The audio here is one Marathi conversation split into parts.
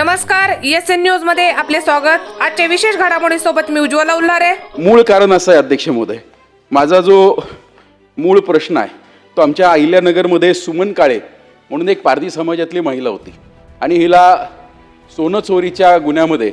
नमस्कार, ESN न्यूज मध्ये आपले स्वागत। आजच्या विशेष घडामोडीसोबत मी उज्ज्वला उल्हारे। मूळ कारण असं आहे अध्यक्ष महोदय, माझा जो मूळ प्रश्न आहे तो आमच्या अहिल्यानगरमध्ये सुमन काळे म्हणून एक पारधी समाजातली महिला होती आणि हिला सोनं चोरीच्या गुन्ह्यामध्ये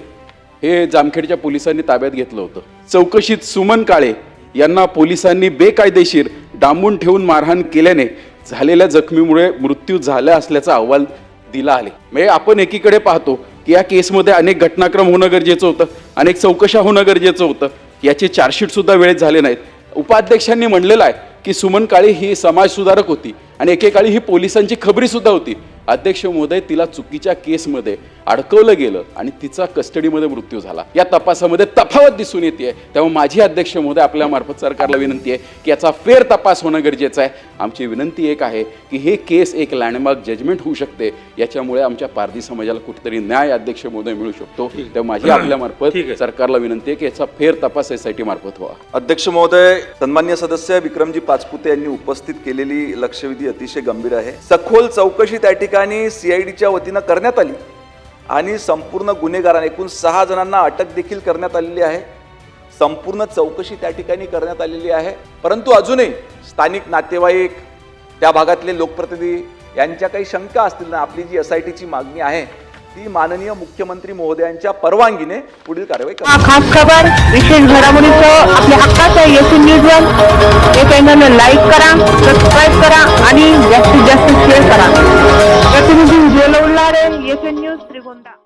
हे जामखेडच्या पोलिसांनी ताब्यात घेतलं होतं। चौकशीत सुमन काळे यांना पोलिसांनी बेकायदेशीर डांबून ठेवून मारहाण केल्याने झालेल्या जखमीमुळे मृत्यू झाला असल्याचा अहवाल दिला आहे। म्हणजे आपण एकीकडे पाहतो की या केसमध्ये अनेक घटनाक्रम होणं गरजेचं होतं, अनेक चौकशा होणं गरजेचं होतं, याचे चार्जशीट सुद्धा वेळेत झाले नाहीत। उपाध्यक्षांनी म्हणलेलं आहे की सुमन काळे ही समाज सुधारक होती आणि एकेकाळी ही पोलिसांची खबरी सुद्धा होती। अध्यक्ष महोदय, तिला चुकीच्या केसमध्ये अडकवलं गेलं आणि तिचा कस्टडीमध्ये मृत्यू झाला। या तपासामध्ये तफावत दिसून येते। तेव्हा माझी अध्यक्ष महोदय आपल्या मार्फत सरकारला विनंती आहे की याचा फेर तपास होणं गरजेचं आहे। आमची विनंती एक आहे की हे केस एक लँडमार्क जजमेंट होऊ शकते, याच्यामुळे आमच्या पारधी समाजाला कुठेतरी न्याय अध्यक्ष महोदय मिळू शकतो। तेव्हा माझी आपल्या मार्फत सरकारला विनंती आहे की याचा फेर तपास SIT मार्फत व्हावा। अध्यक्ष महोदय, सन्मान्य सदस्य विक्रमजी पाचपुते यांनी उपस्थित केलेली लक्षवेधी अतिशय गंभीर आहे। सखोल चौकशी त्या ठिकाणी CIDच्या वतीनं करण्यात आली आणि संपूर्ण गुन्हेगारांना एकूण 6 जणांना अटक देखील करण्यात आलेली आहे। संपूर्ण चौकशी त्या ठिकाणी करण्यात आलेली आहे, परंतु अजूनही स्थानिक नातेवाईक, त्या भागातले लोकप्रतिनिधी यांच्या काही शंका असतील ना, आपली जी SITची मागणी आहे ती माननीय मुख्यमंत्री महोदयांच्या परवानगीने पुढील कारवाई करा। खास खबर विशेष घडामोडीचं आपल्या हक्काचं ESN न्यूजवर हे चॅनल लाईक करा, सबस्क्राईब करा आणि जास्तीत जास्त शेअर करा। प्रतिनिधी उज्ज्वला उल्हारे, ESN न्यूज, श्रीगोंदा।